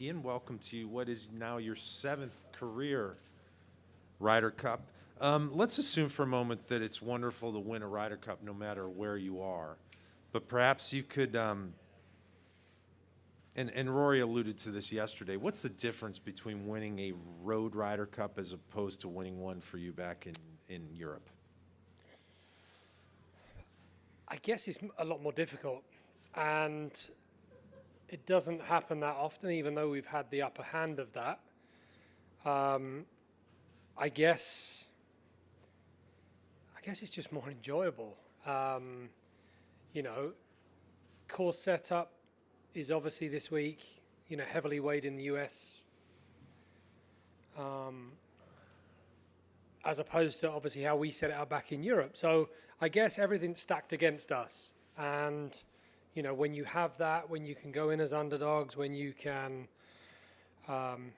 Ian, welcome to what is now your 7th career Ryder Cup. Let's assume for a moment that it's wonderful to win a Ryder Cup no matter where you are. But perhaps you could, and Rory alluded to this yesterday, what's the difference between winning a road Ryder Cup as opposed to winning one for you back in Europe? I guess it's a lot more difficult, and it doesn't happen that often, even though we've had the upper hand of that. I guess it's just more enjoyable. Course setup is obviously this week, heavily weighed in the US, as opposed to obviously how we set it up back in Europe. So I guess everything's stacked against us. And, when you have that, when you can go in as underdogs, when you can, turn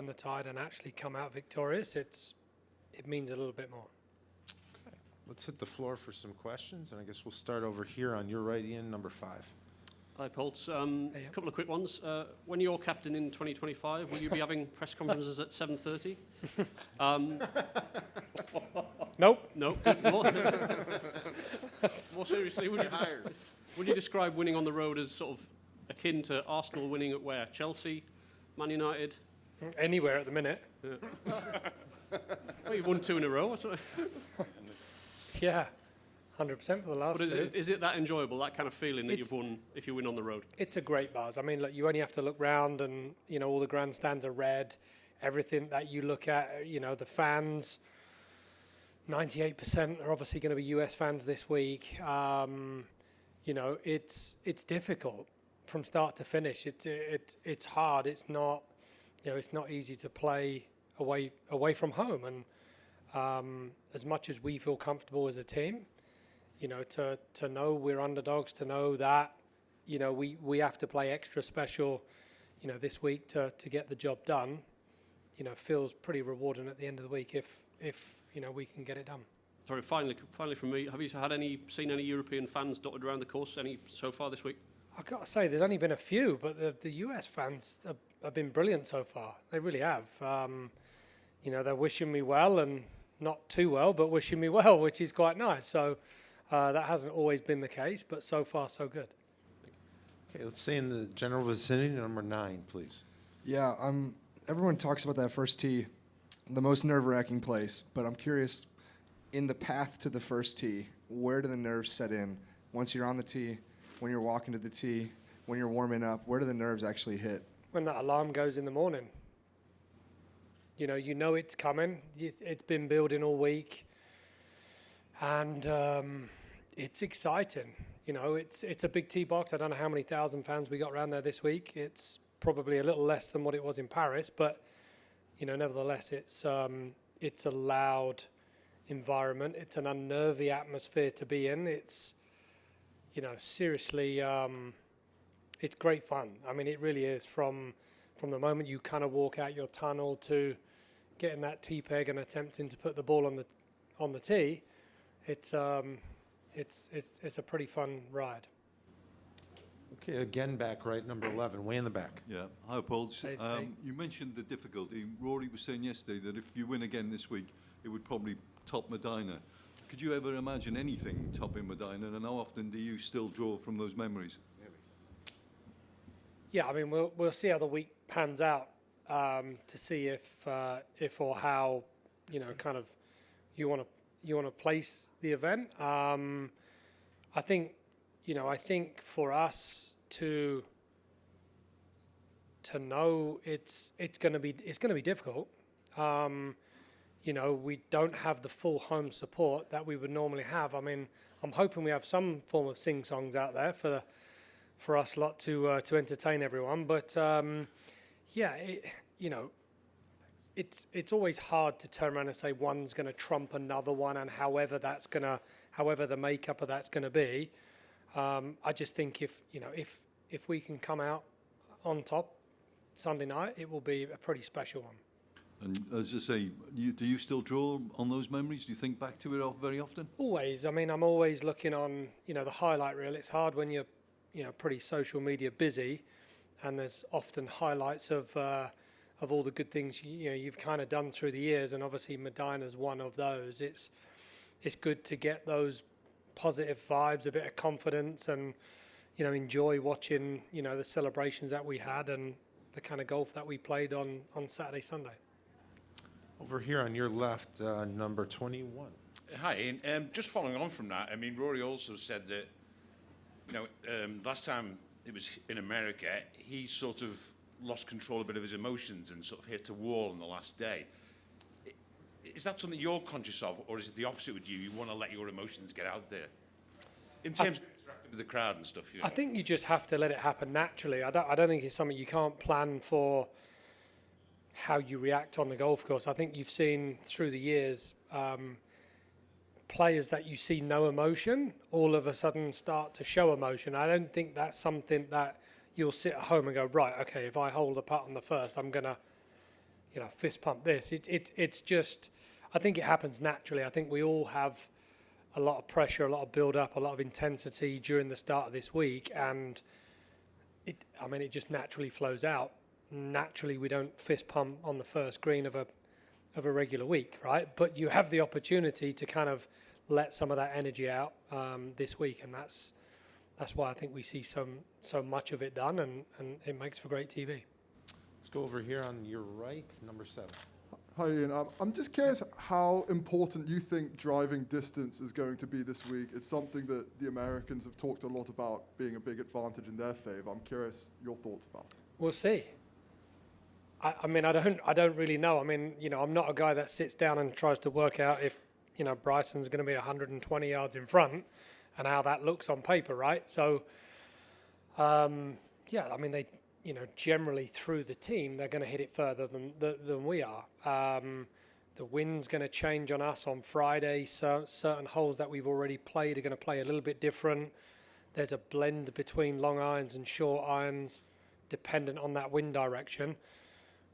the tide and actually come out victorious, it means a little bit more. Okay. Let's hit the floor for some questions. And I guess we'll start over here on your right, Ian, number 5. Hi, Poulter. A couple of quick ones. When you're captain in 2025, will you be having press conferences at 7:30? Nope. No. More seriously, would you describe winning on the road as sort of akin to Arsenal winning at where? Chelsea, Man United? Anywhere at the minute. Yeah. Well, you've won 2 in a row. Yeah. 100% for the last But two. is it that enjoyable, that kind of feeling that you've won if you win on the road? It's a great buzz. I mean, look, you only have to look round and, all the grandstands are red. Everything that you look at, the fans, 98% are obviously going to be US fans this week. It's difficult from start to finish. It's hard. It's not, it's not easy to play away from home. And as much as we feel comfortable as a team, to know we're underdogs, to know that, we have to play extra special, this week to get the job done, feels pretty rewarding at the end of the week if we can get it done. Sorry, finally from me, have you seen any European fans dotted around the course so far this week? I've got to say, there's only been a few, but the US fans have been brilliant so far. They really have. They're wishing me well, and not too well, but wishing me well, which is quite nice. So that hasn't always been the case, but so far so good. Okay, let's stay in the general vicinity, number 9, please. Yeah, everyone talks about that first tee, the most nerve-wracking place, but I'm curious, in the path to the first tee, where do the nerves set in? Once you're on the tee, when you're walking to the tee, when you're warming up, where do the nerves actually hit? When that alarm goes in the morning. You know it's coming. It's been building all week. And it's exciting. It's a big tee box. I don't know how many thousand fans we got around there this week. It's probably a little less than what it was in Paris, but nevertheless, it's a loud environment. It's an unnervy atmosphere to be in. It's seriously, it's great fun. I mean, it really is. From the moment you kind of walk out your tunnel to getting that tee peg and attempting to put the ball on the tee, it's a pretty fun ride. Okay, again back right, number 11, way in the back. Yeah, hi Paul. Hey. You mentioned the difficulty. Rory was saying yesterday that if you win again this week, it would probably top Medina. Could you ever imagine anything topping Medina, and how often do you still draw from those memories? Yeah, I mean, we'll see how the week pans out to see if or how kind of you want to place the event. I think for us to know it's going to be difficult. We don't have the full home support that we would normally have. I mean, I'm hoping we have some form of sing-songs out there for us lot to entertain everyone. But it's always hard to turn around and say one's going to trump another one, and however the makeup of that's going to be. I just think if we can come out on top Sunday night, it will be a pretty special one. And as I say, do you still draw on those memories? Do you think back to it very often? Always. I mean, I'm always looking on, the highlight reel. It's hard when you're, pretty social media busy. and there's often highlights of all the good things you've kind of done through the years, and obviously Medina's one of those. It's good to get those positive vibes, a bit of confidence, and enjoy watching the celebrations that we had and the kind of golf that we played on Saturday, Sunday. Over here on your left, number 21. Hi, Ian. Just following on from that, I mean, Rory also said that, last time it was in America, he sort of lost control a bit of his emotions and sort of hit a wall on the last day. Is that something you're conscious of, or is it the opposite with you? You want to let your emotions get out there? In terms of interacting with the crowd and stuff, I think you just have to let it happen naturally. I don't think it's something you can't plan for, how you react on the golf course. I think you've seen through the years players that you see no emotion all of a sudden start to show emotion. I don't think that's something that you'll sit at home and go, right, okay, if I hold a putt on the first, I'm gonna fist pump this. It's just, I think it happens naturally. I think we all have a lot of pressure, a lot of build up, a lot of intensity during the start of this week, and it just naturally flows out. Naturally, we don't fist pump on the first green of a regular week, right? But you have the opportunity to kind of let some of that energy out this week, and that's why I think we see so much of it done, and it makes for great TV. Let's go over here on your right, number 7. Hi, Ian. I'm just curious how important you think driving distance is going to be this week. It's something that the Americans have talked a lot about being a big advantage in their favor. I'm curious your thoughts about it. We'll see. I don't really know. I mean, I'm not a guy that sits down and tries to work out if, Bryson's going to be 120 yards in front and how that looks on paper, right? So, they, generally through the team, they're going to hit it further than we are. The wind's going to change on us on Friday. So certain holes that we've already played are going to play a little bit different. There's a blend between long irons and short irons, dependent on that wind direction.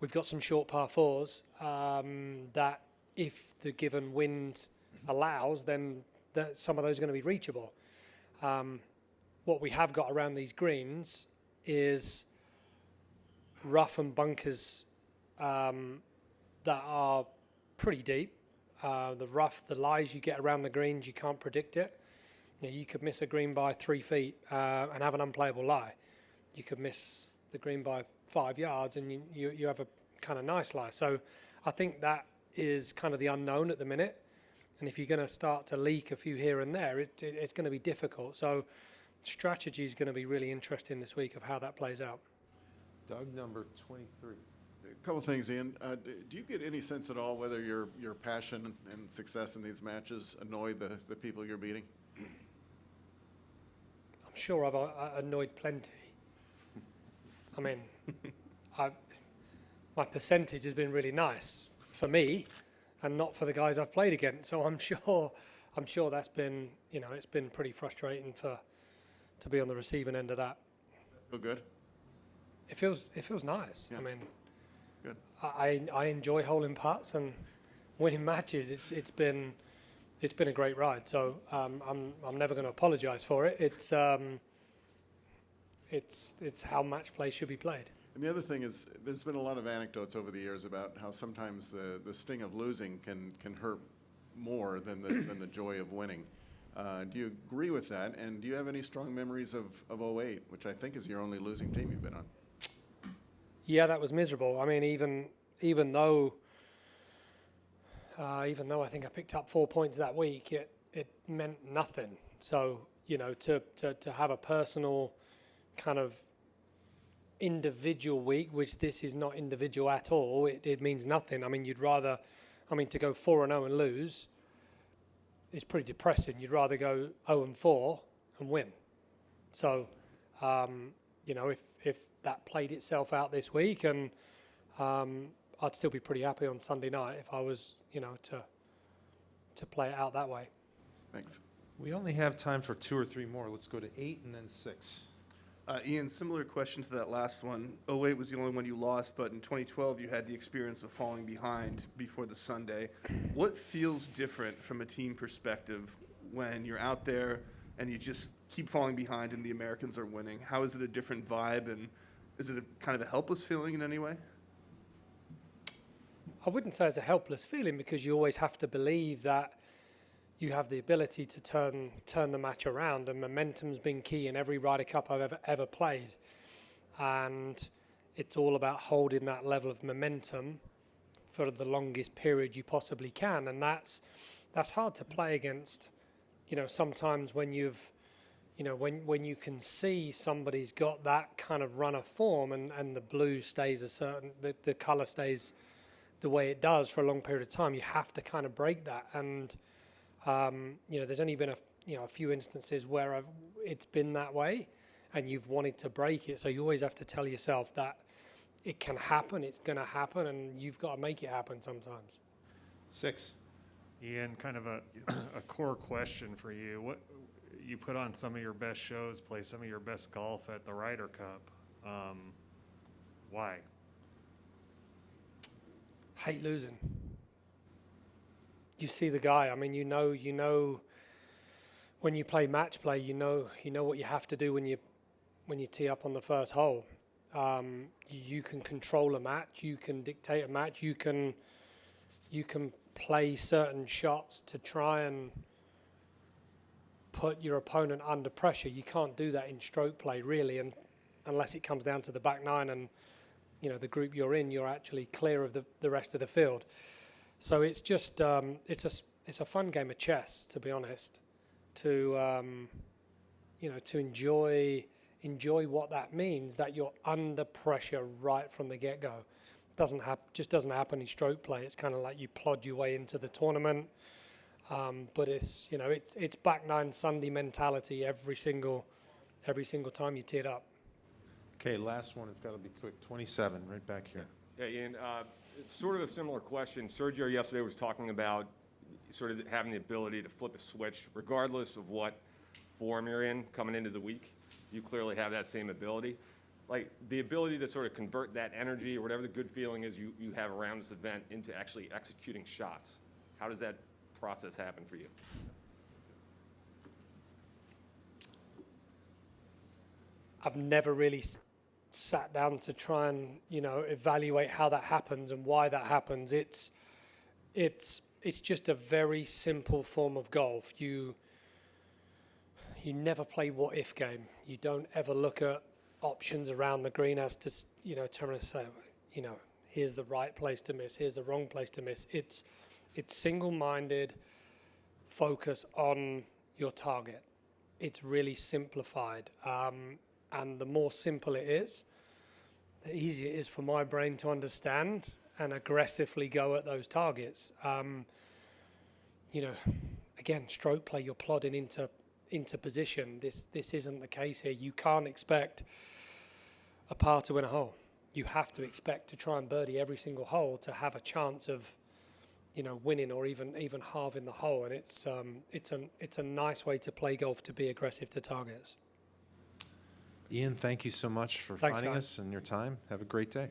We've got some short par 4s that if the given wind allows, then some of those are going to be reachable. What we have got around these greens is rough and bunkers that are pretty deep. The rough, the lies you get around the greens, you can't predict it. You could miss a green by 3 feet and have an unplayable lie. You could miss the green by 5 yards and you have a kind of nice lie. So I think that is kind of the unknown at the minute. And if you're going to start to leak a few here and there, it's going to be difficult. So strategy is going to be really interesting this week of how that plays out. Doug, number 23. A couple of things, Ian. Do you get any sense at all whether your passion and success in these matches annoy the people you're beating? I'm sure I've annoyed plenty. I mean, my percentage has been really nice for me and not for the guys I've played against. So I'm sure that's been, it's been pretty frustrating to be on the receiving end of that. Feel good? It feels nice. Yeah. I mean, Good. I enjoy holding putts and winning matches. It's been a great ride. So I'm never going to apologise for it. It's how match play should be played. And the other thing is, there's been a lot of anecdotes over the years about how sometimes the sting of losing can hurt more than the joy of winning. Do you agree with that? And do you have any strong memories of 08, which I think is your only losing team you've been on? Yeah, that was miserable. I mean, even though I think I picked up 4 points that week, it meant nothing. So to have a personal kind of individual week, which this is not individual at all, it means nothing. I mean, to go 4-0 and lose is pretty depressing. You'd rather go 0-4 and win. So, if that played itself out this week, and I'd still be pretty happy on Sunday night if I was, to play it out that way. Thanks. We only have time for 2 or 3 more. Let's go to 8 and then 6. Ian, similar question to that last one. 08 was the only one you lost, but in 2012 you had the experience of falling behind before the Sunday. What feels different from a team perspective when you're out there and you just keep falling behind and the Americans are winning? How is it a different vibe, and Is it kind of a helpless feeling in any way? I wouldn't say it's a helpless feeling, because you always have to believe that you have the ability to turn the match around, and momentum's been key in every Ryder Cup I've ever played, and it's all about holding that level of momentum for the longest period you possibly can, and that's hard to play against. Sometimes when when you can see somebody's got that kind of run of form, and the blue stays the color stays the way it does for a long period of time, you have to kind of break that. And there's only been a few instances where it's been that way, and you've wanted to break it. So you always have to tell yourself that it can happen, it's going to happen, and you've got to make it happen sometimes. 6. Ian, kind of a core question for you. What you put on some of your best shows, play some of your best golf at the Ryder Cup. Why? Hate losing. You see the guy. I mean, you know when you play match play, you know what you have to do when you tee up on the first hole. You can control a match, you can dictate a match, you can play certain shots to try and put your opponent under pressure. You can't do that in stroke play, really, and unless it comes down to the back nine and the group you're in, you're actually clear of the rest of the field. So it's just it's a fun game of chess, to be honest, to to enjoy what that means, that you're under pressure right from the get-go. Just doesn't happen in stroke play. It's kind of like you plod your way into the tournament, but it's it's back nine Sunday mentality every single time you tee it up. Okay, last one. It's got to be quick. 27, right back here. Yeah, Ian, it's sort of a similar question. Sergio yesterday was talking about sort of having the ability to flip a switch regardless of what form you're in coming into the week. You clearly have that same ability. Like the ability to sort of convert that energy or whatever the good feeling is you have around this event into actually executing shots. How does that process happen for you? I've never really sat down to try and evaluate how that happens and why that happens. It's just a very simple form of golf. You never play what if game. You don't ever look at options around the green as to trying to say here's the right place to miss, here's the wrong place to miss. It's single-minded focus on your target. It's really simplified. And the more simple it is, the easier it is for my brain to understand and aggressively go at those targets. Again, stroke play, you're plodding into position. This isn't the case here. You can't expect a par to win a hole. You have to expect to try and birdie every single hole to have a chance of winning or even halving the hole. And it's a nice way to play golf, to be aggressive to targets. Ian, thank you so much for Thanks, finding guys. us and your time. Have a great day.